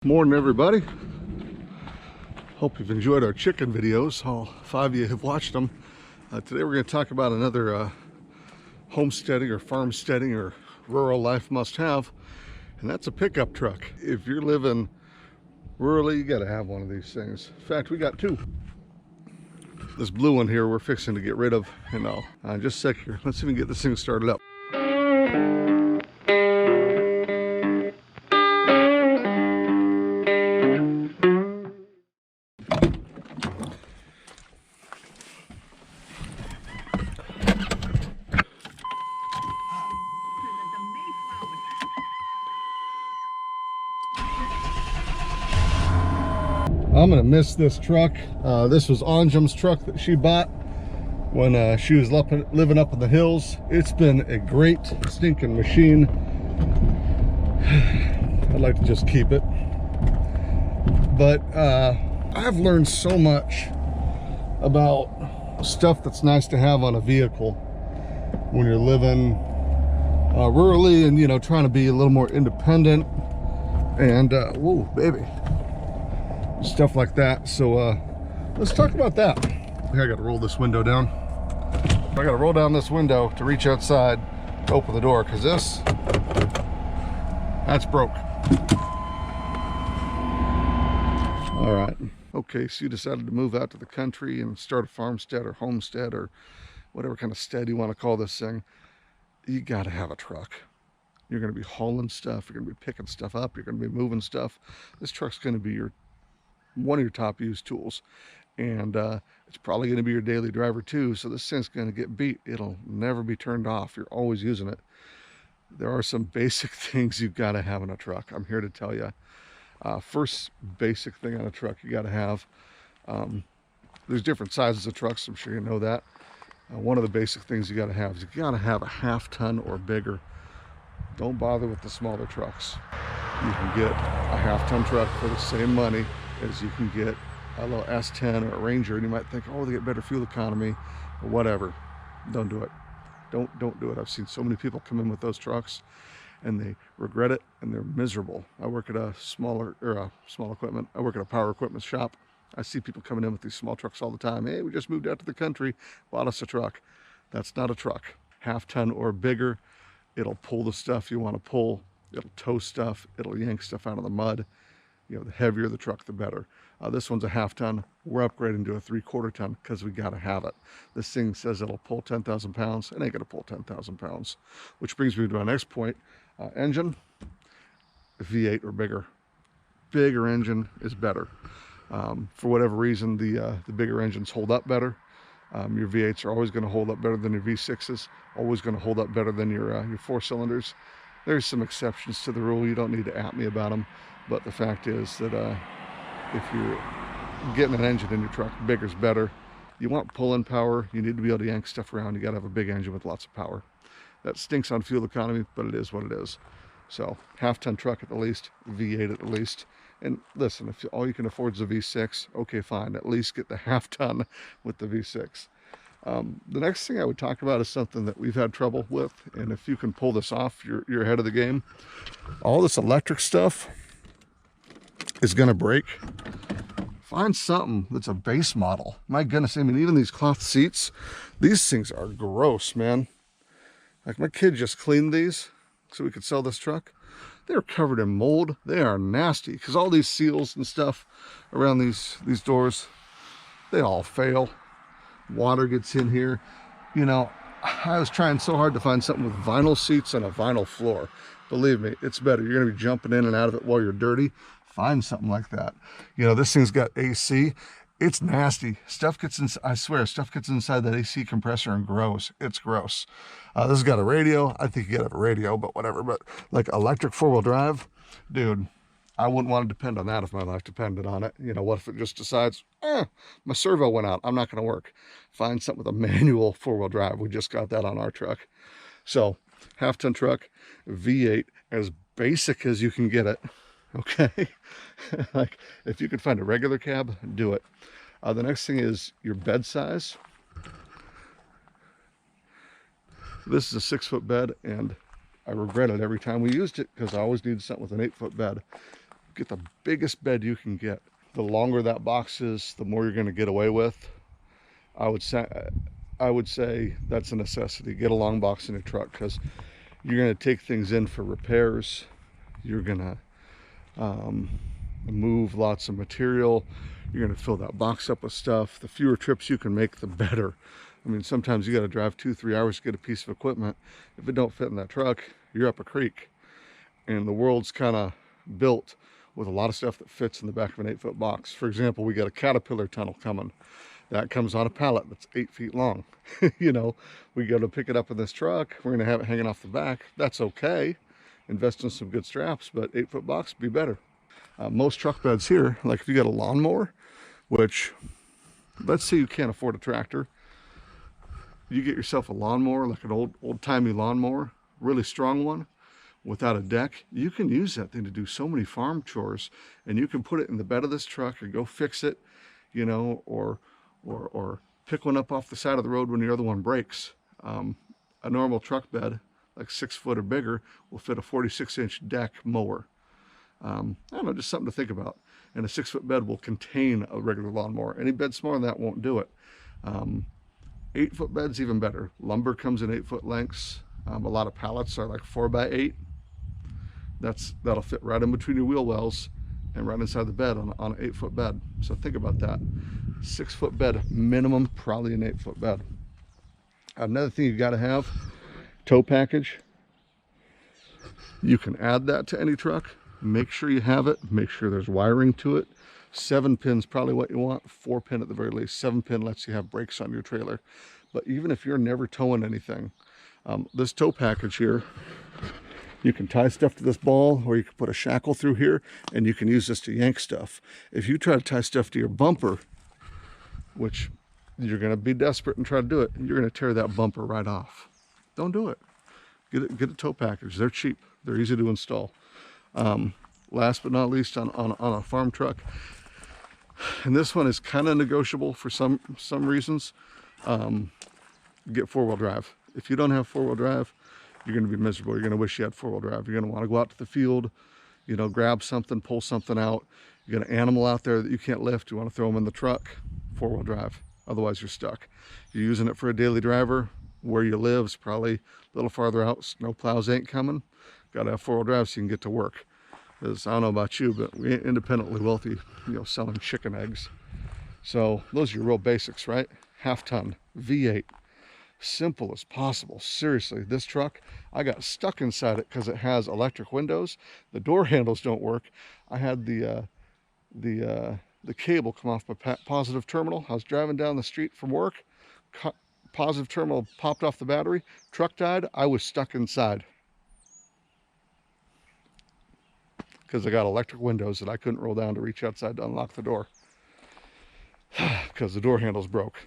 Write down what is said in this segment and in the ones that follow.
Morning, everybody. Hope you've enjoyed our chicken videos. All 5 of you have watched them. Today we're going to talk about another homesteading or farmsteading or rural life must-have, and that's a pickup truck. If you're living rurally, you got to have one of these things. In fact, we got two. This blue one here we're fixing to get rid of, and just a sec here. Let's see if we can get this thing started up. I'm gonna miss this truck. This was Anjum's truck that she bought when she was living up in the hills. It's been a great stinking machine. I'd like to just keep it, but I've learned so much about stuff that's nice to have on a vehicle when you're living rurally and trying to be a little more independent and whoa baby, stuff like that. So let's talk about that. I gotta roll this window down. I gotta roll down this window to reach outside to open the door, because that's broke. All right, okay, so you decided to move out to the country and start a farmstead or homestead or whatever kind of stead you want to call this thing. You gotta have a truck. You're gonna be hauling stuff, you're gonna be picking stuff up, you're gonna be moving stuff. This truck's gonna be one of your top used tools, and it's probably going to be your daily driver too. So this thing's going to get beat. It'll never be turned off. You're always using it. There are some basic things you've got to have in a truck. I'm here to tell you. First basic thing on a truck you got to have, there's different sizes of trucks, I'm sure you know that. One of the basic things you got to have is you got to have a half-ton or bigger. Don't bother with the smaller trucks. You can get a half-ton truck for the same money as you can get a little S10 or a Ranger, and you might think, oh, they get better fuel economy or whatever. Don't do it. Don't do it. I've seen so many people come in with those trucks and they regret it and they're miserable. I work at a small equipment. I work at a power equipment shop. I see people coming in with these small trucks all the time. Hey, we just moved out to the country, bought us a truck. That's not a truck. Half-ton or bigger. It'll pull the stuff you want to pull. It'll tow stuff. It'll yank stuff out of the mud. The heavier the truck, the better. This one's a half-ton. We're upgrading to a 3/4 ton because we got to have it. This thing says it'll pull 10,000 pounds. It ain't going to pull 10,000 pounds. Which brings me to my next point. Engine, V8 or bigger. Bigger engine is better. For whatever reason, the bigger engines hold up better. Your V8s are always going to hold up better than your V6s. Always going to hold up better than your 4-cylinders. There's some exceptions to the rule. You don't need to at me about them. But the fact is that if you're getting an engine in your truck, bigger's better. You want pulling power. You need to be able to yank stuff around. You got to have a big engine with lots of power. That stinks on fuel economy, but it is what it is. So half-ton truck at the least, V8 at the least. And listen, if all you can afford is a V6, okay, fine. At least get the half-ton with the V6. The next thing I would talk about is something that we've had trouble with, and if you can pull this off, you're ahead of the game. All this electric stuff is going to break. Find something that's a base model. My goodness, I mean, even these cloth seats, these things are gross, man. Like, my kid just cleaned these so we could sell this truck. They're covered in mold. They are nasty because all these seals and stuff around these doors, they all fail. Water gets in here. I was trying so hard to find something with vinyl seats and a vinyl floor. Believe me, it's better. You're going to be jumping in and out of it while you're dirty. Find something like that. This thing's got AC. It's nasty. Stuff gets in, I swear, stuff gets inside that AC compressor and grows. It's gross. This has got a radio. I think you gotta have a radio, but whatever. But like electric 4-wheel drive, dude, I wouldn't want to depend on that if my life depended on it. What if it just decides, my servo went out, I'm not gonna work. Find something with a manual 4-wheel drive. We just got that on our truck. So half-ton truck, V8, as basic as you can get it. Okay. Like, if you could find a regular cab, do it. The next thing is your bed size. This is a 6-foot bed, and I regret it every time we used it because I always needed something with an 8-foot bed. get the biggest bed you can get. The longer that box is, the more you're going to get away with. I would say that's a necessity. Get a long box in your truck, because you're going to take things in for repairs. You're going to move lots of material. You're going to fill that box up with stuff. The fewer trips you can make, the better. I mean, sometimes you got to drive 2-3 hours to get a piece of equipment. If it don't fit in that truck, you're up a creek. And the world's kind of built with a lot of stuff that fits in the back of an 8-foot box. For example, we got a Caterpillar tunnel coming. That comes on a pallet that's 8 feet long. You know, we go to pick it up in this truck. We're going to have it hanging off the back. That's okay. Invest in some good straps, but 8-foot box would be better. Most truck beds here, like if you got a lawnmower, which, let's say you can't afford a tractor, you get yourself a lawnmower, like an old-timey lawnmower, really strong one, without a deck, you can use that thing to do so many farm chores, and you can put it in the bed of this truck or go fix it, you know, or pick one up off the side of the road when your other one breaks. A normal truck bed, like 6 foot or bigger, will fit a 46-inch deck mower. I don't know, just something to think about. And a 6-foot bed will contain a regular lawnmower. Any bed smaller than that won't do it. 8-foot bed's even better. Lumber comes in 8-foot lengths. A lot of pallets are like 4x8. That'll fit right in between your wheel wells and right inside the bed on an 8-foot bed. So think about that. 6-foot bed minimum, probably an 8-foot bed. Another thing you've got to have, tow package. You can add that to any truck. Make sure you have it. Make sure there's wiring to it. 7-pin's probably what you want. 4-pin at the very least. 7-pin lets you have brakes on your trailer. But even if you're never towing anything, this tow package here, you can tie stuff to this ball, or you can put a shackle through here, and you can use this to yank stuff. If you try to tie stuff to your bumper, which you're going to be desperate and try to do it, you're going to tear that bumper right off. Don't do it. Get a tow package. They're cheap. They're easy to install. Last but not least, on a farm truck, and this one is kind of negotiable for some reasons, get 4-wheel drive. If you don't have 4-wheel drive, you're going to be miserable. You're going to wish you had 4-wheel drive. You're going to want to go out to the field, you know, grab something, pull something out. You got an animal out there that you can't lift. You want to throw them in the truck, 4-wheel drive. Otherwise, you're stuck. You're using it for a daily driver. Where you live is probably a little farther out. Snow plows ain't coming. Got to have 4-wheel drive so you can get to work. Because I don't know about you, but we ain't independently wealthy, you know, selling chicken eggs. So those are your real basics, right? Half-ton, V8. Simple as possible. Seriously, this truck, I got stuck inside it because it has electric windows. The door handles don't work. I had the cable come off my positive terminal. I was driving down the street from work. Positive terminal popped off the battery. Truck died. I was stuck inside because I got electric windows that I couldn't roll down to reach outside to unlock the door because the door handles broke.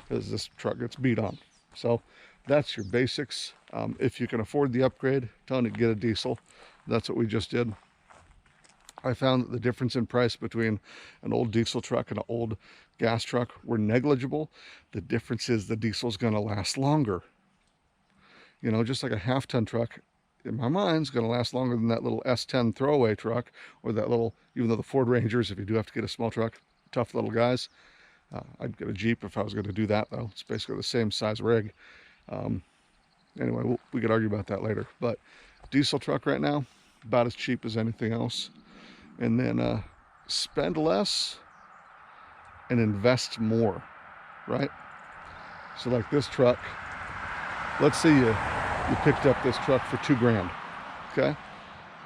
Because this truck gets beat on. So that's your basics. If you can afford the upgrade, tell them to get a diesel. That's what we just did. I found that the difference in price between an old diesel truck and an old gas truck were negligible. The difference is the diesel's going to last longer. You know, just like a half-ton truck, in my mind, is going to last longer than that little S10 throwaway truck, or that little, even though the Ford Rangers, if you do have to get a small truck, tough little guys. I'd get a Jeep if I was going to do that, though. It's basically the same size rig. Anyway, we could argue about that later. But diesel truck right now, about as cheap as anything else. And then spend less and invest more, right? So like this truck, let's say you picked up this truck for $2,000, okay?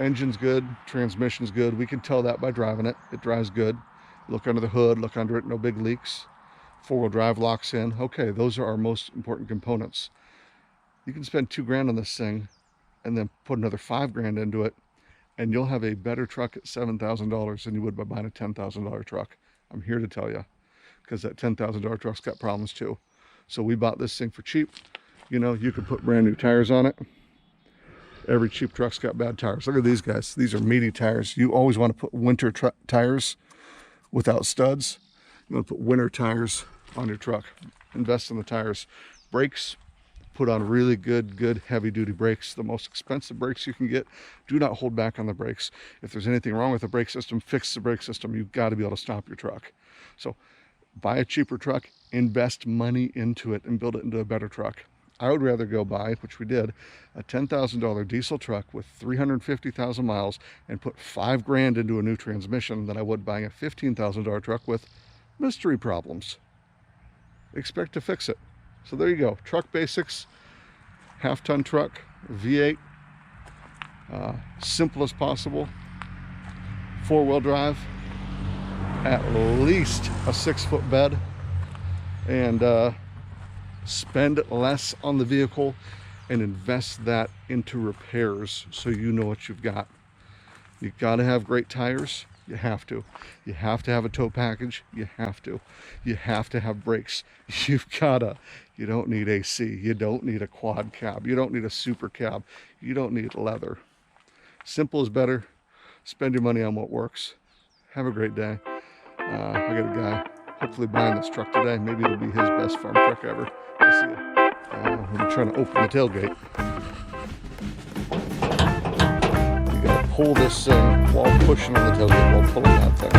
Engine's good, transmission's good. We can tell that by driving it. It drives good. Look under the hood, look under it, no big leaks. 4-wheel drive locks in. Okay, those are our most important components. You can spend $2,000 on this thing and then put another $5,000 into it, and you'll have a better truck at $7,000 than you would by buying a $10,000 truck. I'm here to tell you, because that $10,000 truck's got problems too. So we bought this thing for cheap. You know, you could put brand new tires on it. Every cheap truck's got bad tires. Look at these guys. These are meaty tires. You always want to put winter tires without studs. You want to put winter tires on your truck. Invest in the tires. Brakes, Put on really good heavy-duty brakes, the most expensive brakes you can get. Do not hold back on the brakes. If there's anything wrong with the brake system, fix the brake system. You've got to be able to stop your truck. So buy a cheaper truck, invest money into it, and build it into a better truck. I would rather go buy, which we did, a $10,000 diesel truck with 350,000 miles and put $5,000 into a new transmission than I would buying a $15,000 truck with mystery problems. Expect to fix it. So there you go, truck basics, half-ton truck, V8, simple as possible, four-wheel drive, at least a 6-foot bed, and spend less on the vehicle and invest that into repairs so you know what you've got. You've got to have great tires. You have to. You have to have a tow package. You have to. You have to have brakes. You've got to. You don't need AC. You don't need a quad cab. You don't need a super cab. You don't need leather. Simple is better. Spend your money on what works. Have a great day. I got a guy hopefully buying this truck today. Maybe it'll be his best farm truck ever. We'll see you. I'm trying to open the tailgate. You gotta pull this thing while pushing on the tailgate while pulling that thing.